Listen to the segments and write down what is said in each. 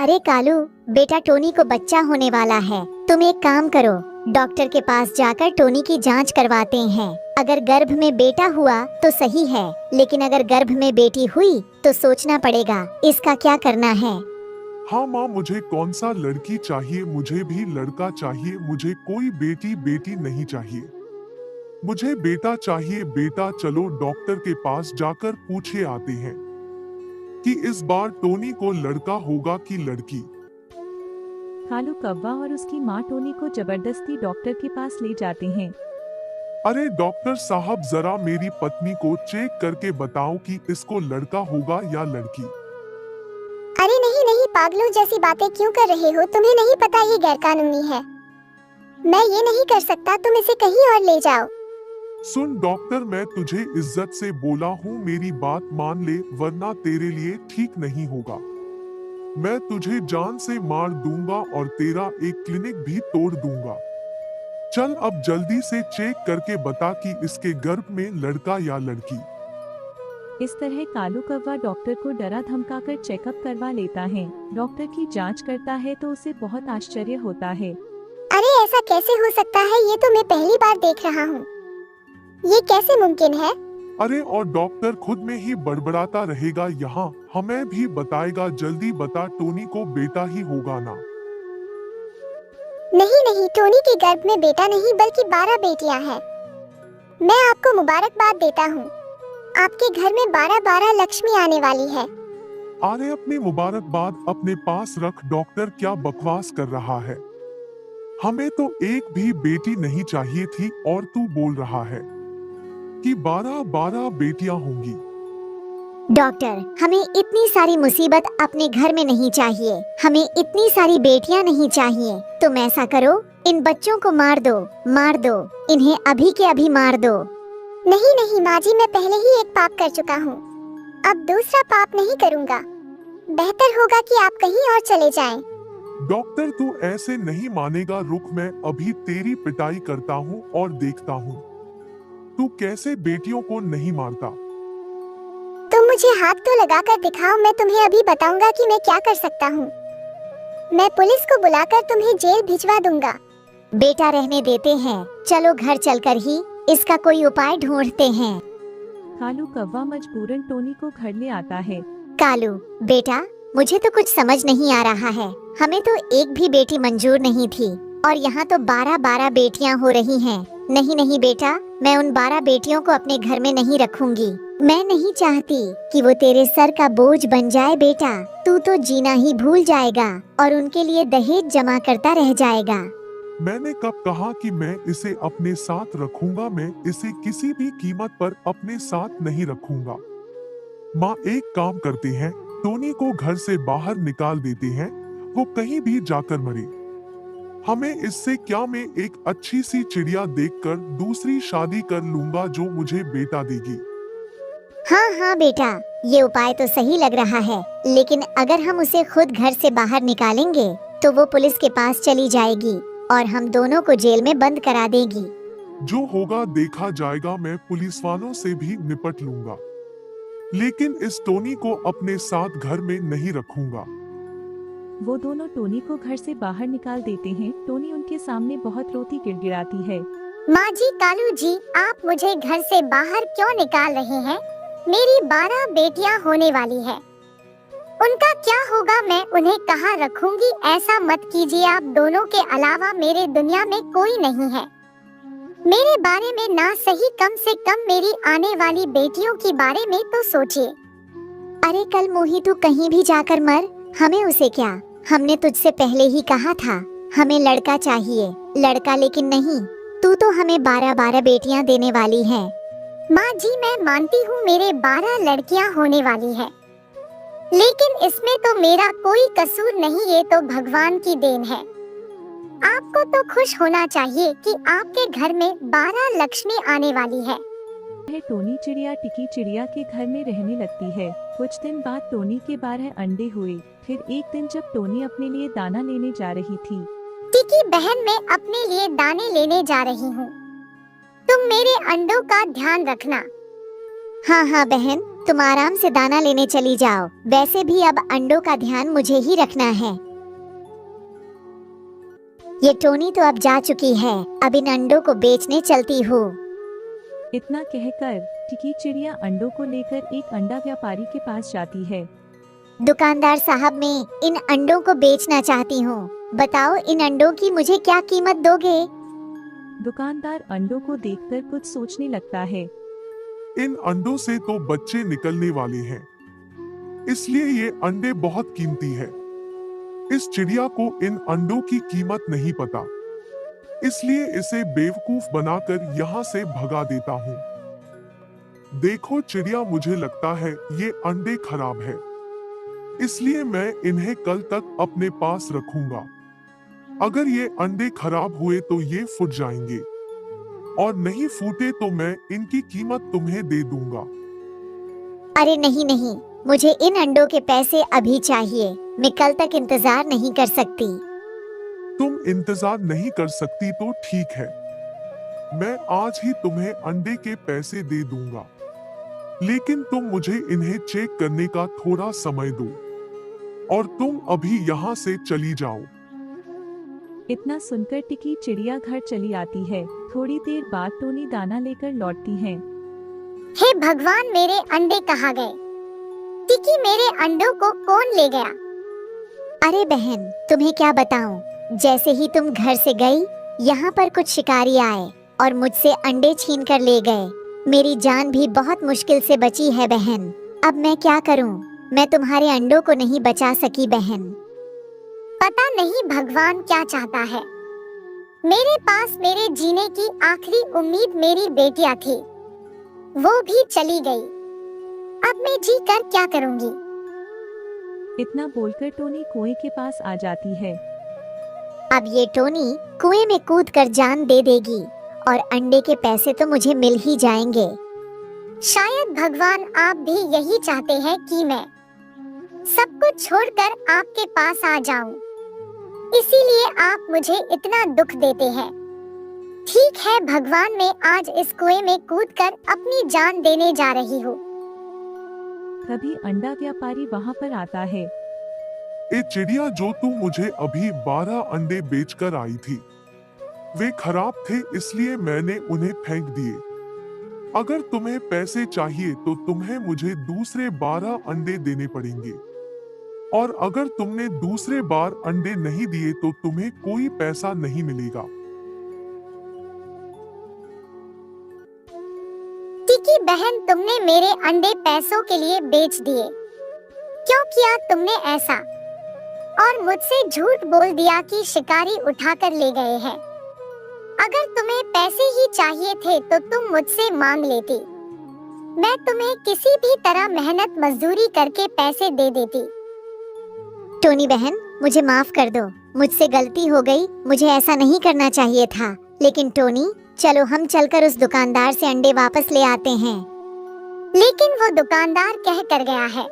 अरे कालू, बेटा टोनी को बच्चा होने वाला है। तुम एक काम करो, डॉक्टर के पास जाकर टोनी की जांच करवाते हैं। अगर गर्भ में बेटा हुआ तो सही है, लेकिन अगर गर्भ में बेटी हुई तो सोचना पड़ेगा इसका क्या करना है। हाँ माँ, मुझे कौन सा लड़की चाहिए? मुझे भी लड़का चाहिए। मुझे कोई बेटी बेटी नहीं चाहिए। मुझे बेटा चाहिए। बेटा, चलो डॉक्टर के पास जाकर पूछे आते हैं कि इस बार टोनी को लड़का होगा कि लड़की। कालू कौवा और उसकी माँ टोनी को जबरदस्ती डॉक्टर के पास ले जाते हैं। अरे डॉक्टर साहब, जरा मेरी पत्नी को चेक करके बताओ कि इसको लड़का होगा या लड़की। अरे नहीं नहीं, पागलों जैसी बातें क्यों कर रहे हो? तुम्हें नहीं पता ये गैरकानूनी है। मैं ये नहीं कर सकता, तुम इसे कहीं और ले जाओ। सुन डॉक्टर, मैं तुझे इज्जत से बोला हूँ, मेरी बात मान ले वरना तेरे लिए ठीक नहीं होगा। मैं तुझे जान से मार दूंगा और तेरा एक क्लिनिक भी तोड़ दूंगा। चल अब जल्दी से चेक करके बता कि इसके गर्भ में लड़का या लड़की। इस तरह कालू कौवा डॉक्टर को डरा धमकाकर चेकअप करवा लेता है। डॉक्टर की जांच करता है तो उसे बहुत आश्चर्य होता है। अरे ऐसा कैसे हो सकता है? ये तो मैं पहली बार देख रहा हूँ। ये कैसे मुमकिन है? अरे और डॉक्टर खुद में ही बड़बड़ाता रहेगा, यहाँ हमें भी बताएगा। जल्दी बता, टोनी को बेटा ही होगा ना? नहीं नहीं, टोनी के गर्भ में बेटा नहीं बल्कि 12 बेटियां हैं। मैं आपको मुबारकबाद देता हूँ। आपके घर में 12 लक्ष्मी आने वाली है। अरे अपनी मुबारकबाद अपने पास रख। डॉक्टर क्या बकवास कर रहा है? हमें तो एक भी बेटी नहीं चाहिए थी और तू बोल रहा है कि 12 बेटियां होंगी। डॉक्टर, हमें इतनी सारी मुसीबत अपने घर में नहीं चाहिए। हमें इतनी सारी बेटियां नहीं चाहिए। तुम ऐसा करो, इन बच्चों को मार दो, मार दो, इन्हें अभी के अभी मार दो। नहीं नहीं माँ जी, मैं पहले ही एक पाप कर चुका हूँ। अब दूसरा पाप नहीं करूँगा। बेहतर होगा कि आप कहीं और चले जाएं। डॉक्टर तू ऐसे नहीं मानेगा। रुक, मैं अभी तेरी पिटाई करता हूँ और देखता हूँ तू कैसे बेटियों को नहीं मारता। तुम मुझे हाथ तो लगाकर दिखाओ, मैं तुम्हें अभी बताऊंगा कि मैं क्या कर सकता हूँ। मैं पुलिस को बुलाकर तुम्हें जेल भिजवा दूंगा। बेटा रहने देते हैं, चलो घर चलकर ही इसका कोई उपाय ढूंढते हैं। कालू कौवा मजबूरन टोनी को घर ले आता है। कालू बेटा, मुझे तो कुछ समझ नहीं आ रहा है। हमें तो एक भी बेटी मंजूर नहीं थी और यहाँ तो 12 बेटियाँ हो रही हैं। नहीं नहीं बेटा, मैं उन 12 बेटियों को अपने घर में नहीं रखूंगी। मैं नहीं चाहती कि वो तेरे सर का बोझ बन जाए। बेटा, तू तो जीना ही भूल जाएगा और उनके लिए दहेज जमा करता रह जाएगा। मैंने कब कहा कि मैं इसे अपने साथ रखूंगा? मैं इसे किसी भी कीमत पर अपने साथ नहीं रखूंगा। माँ, एक काम करते हैं, टोनी को घर से बाहर निकाल देते हैं, वो कहीं भी जाकर मरे। हमें इससे क्या? मैं एक अच्छी सी चिड़िया देखकर दूसरी शादी कर लूंगा जो मुझे बेटा देगी। हाँ हाँ बेटा, ये उपाय तो सही लग रहा है, लेकिन अगर हम उसे खुद घर से बाहर निकालेंगे तो वो पुलिस के पास चली जाएगी और हम दोनों को जेल में बंद करा देगी। जो होगा देखा जाएगा। मैं पुलिस वालों से भी निपट लूंगा, लेकिन इस टोनी को अपने साथ घर में नहीं रखूंगा। वो दोनों टोनी को घर से बाहर निकाल देते हैं। टोनी उनके सामने बहुत रोती गिड़गिड़ाती है। माँ जी, कालू जी, आप मुझे घर से बाहर क्यों निकाल रहे हैं? मेरी 12 बेटियां होने वाली है। उनका क्या होगा? मैं उन्हें कहाँ रखूंगी? ऐसा मत कीजिए। आप दोनों के अलावा मेरे दुनिया में कोई नहीं है। मेरे बारे में ना सही, कम से कम मेरी आने वाली बेटियों के बारे में तो सोचिए। अरे कल मोही, तू कहीं भी जाकर मर, हमें उसे क्या? हमने तुझसे पहले ही कहा था हमें लड़का चाहिए, लड़का। लेकिन नहीं, तू तो हमें 12 बेटियां देने वाली है। माँ जी, मैं मानती हूँ मेरे 12 लड़कियाँ होने वाली है, लेकिन इसमें तो मेरा कोई कसूर नहीं। ये तो भगवान की देन है। आपको तो खुश होना चाहिए कि आपके घर में 12 लक्ष्मी आने वाली है। टोनी चिड़िया टिकी चिड़िया के घर में रहने लगती है। कुछ दिन बाद टोनी के 12 अंडे हुए। फिर एक दिन जब टोनी अपने लिए दाना लेने जा रही थी। टिकी बहन, मैं अपने लिए दाने लेने जा रही हूँ। तुम मेरे अंडों का ध्यान रखना। हाँ हाँ बहन, तुम आराम से दाना लेने चली जाओ। वैसे भी अब अंडों का ध्यान मुझे ही रखना है। ये टोनी तो अब जा चुकी है, अब इन अंडों को बेचने चलती हूँ। इतना कहकर टिकी चिड़िया अंडों को लेकर एक अंडा व्यापारी के पास जाती है। दुकानदार साहब, मैं इन अंडों को बेचना चाहती हूँ। बताओ इन अंडों की मुझे क्या कीमत दोगे? दुकानदार अंडों को देखकर कुछ सोचने लगता है। इन अंडों से तो बच्चे निकलने वाले हैं, इसलिए ये अंडे बहुत कीमती है। इस चिड़िया को इन अंडों की कीमत नहीं पता, इसलिए इसे बेवकूफ बनाकर यहाँ से भगा देता हूँ। देखो चिड़िया, मुझे लगता है ये अंडे खराब है, इसलिए मैं इन्हें कल तक अपने पास रखूंगा। अगर ये अंडे खराब हुए तो ये फूट जाएंगे, और नहीं फूटे तो मैं इनकी कीमत तुम्हें दे दूंगा। अरे नहीं नहीं, मुझे इन अंडों के पैसे अभी चाहिए। मैं कल तक इंतजार नहीं कर सकती। तुम इंतजार नहीं कर सकती तो ठीक है, मैं आज ही तुम्हें अंडे के पैसे दे दूंगा, लेकिन तुम मुझे इन्हें चेक करने का थोड़ा समय दो, और तुम अभी यहाँ से चली जाओ। इतना सुनकर टिकी चिड़िया घर चली आती है। थोड़ी देर बाद टोनी दाना लेकर लौटती है। हे भगवान, मेरे अंडे कहाँ गए? टिकी, मेरे अंडों को कौन ले गया? अरे बहन, तुम्हें क्या बताऊं, जैसे ही तुम घर से गई, यहाँ पर कुछ शिकारी आए और मुझसे अंडे छीन कर ले गए। मेरी जान भी बहुत मुश्किल से बची है बहन। अब मैं क्या करूं? मैं तुम्हारे अंडों को नहीं बचा सकी बहन। पता नहीं भगवान क्या चाहता है। मेरे पास मेरे जीने की आखिरी उम्मीद मेरी बेटियां थी, वो भी चली गई। अब मैं जी कर क्या करूंगी? इतना बोलकर टोनी कुएं के पास आ जाती है। अब ये टोनी कुएं में कूद कर जान दे देगी और अंडे के पैसे तो मुझे मिल ही जाएंगे। शायद भगवान आप भी यही चाहते हैं कि मैं सब कुछ छोड़कर आपके पास आ जाऊं, इसीलिए आप मुझे इतना दुख देते हैं। ठीक है भगवान, मैं आज इस कुएं में कूदकर अपनी जान देने जा रही हूँ। तभी अंडा व्यापारी वहाँ पर आता है। ए चिड़िया, जो तू मुझे अभी 12 अंडे बेचकर आई थी, वे खराब थे, इसलिए मैंने उन्हें फेंक दिए। अगर तुम्हें पैसे चाहिए तो तुम्हें मुझे दूसरे 12 अंडे देने पड़ेंगे, और अगर तुमने दूसरे बार अंडे नहीं दिए तो तुम्हें कोई पैसा नहीं मिलेगा। टिकी बहन, तुमने मेरे अंडे पैसों के लिए बेच दिए। क्यों किया तुमने ऐसा? और मुझसे झूठ बोल दिया कि शिकारी उठाकर ले गए हैं। अगर तुम्हें पैसे ही चाहिए थे तो तुम मुझसे मांग लेती, मैं तुम्हें किसी भी तरह मेहनत मजदूरी करके पैसे दे देती। टोनी बहन, मुझे माफ कर दो, मुझसे गलती हो गई, मुझे ऐसा नहीं करना चाहिए था। लेकिन टोनी, चलो हम चलकर उस दुकानदार से अंडे वापस ले आते हैं। लेकिन वो दुकानदार कह कर गया है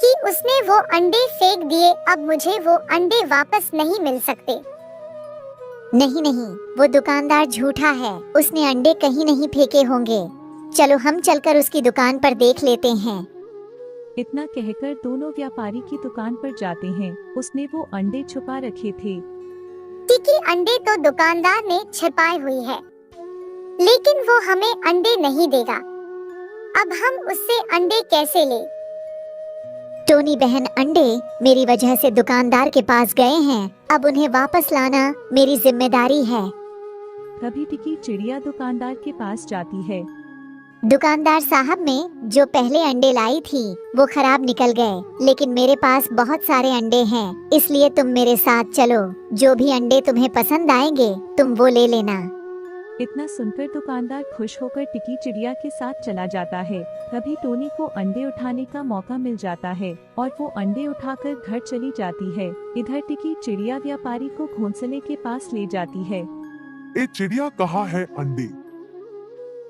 कि उसने वो अंडे फेंक दिए, अब मुझे वो अंडे वापस नहीं मिल सकते। नहीं नहीं, वो दुकानदार झूठा है, उसने अंडे कहीं नहीं फेंके होंगे। चलो हम चलकर उसकी दुकान पर देख लेते हैं। इतना कहकर दोनों व्यापारी की दुकान पर जाते हैं। उसने वो अंडे छुपा रखे थे। टिकी, अंडे तो दुकानदार ने छिपाए हुई है, लेकिन वो हमें अंडे नहीं देगा। अब हम उससे अंडे कैसे ले? टोनी बहन, अंडे मेरी वजह से दुकानदार के पास गए हैं, अब उन्हें वापस लाना मेरी जिम्मेदारी है। तभी टिकी चिड़िया दुकानदार के पास जाती है। दुकानदार साहब, मैं जो पहले अंडे लाई थी वो खराब निकल गए, लेकिन मेरे पास बहुत सारे अंडे हैं, इसलिए तुम मेरे साथ चलो। जो भी अंडे तुम्हें पसंद आएंगे तुम वो ले लेना। इतना सुनकर दुकानदार खुश होकर टिकी चिड़िया के साथ चला जाता है। तभी टोनी को अंडे उठाने का मौका मिल जाता है और वो अंडे उठाकर घर चली जाती है। इधर टिकी चिड़िया व्यापारी को घोंसले के पास ले जाती है। ए चिड़िया, कहाँ है अंडे?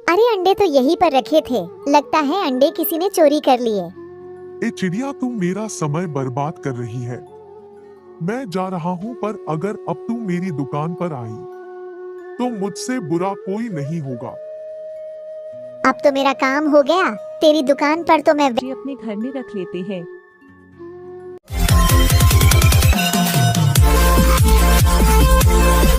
अरे अंडे तो यहीं पर रखे थे, लगता है अंडे किसी ने चोरी कर लिए। ए चिड़िया, तुम मेरा समय बर्बाद कर रही है। मैं जा रहा हूँ, पर अगर अब तुम मेरी दुकान पर आई तो मुझसे बुरा कोई नहीं होगा। अब तो मेरा काम हो गया, तेरी दुकान पर तो मैं जी अपने घर में रख लेते हैं।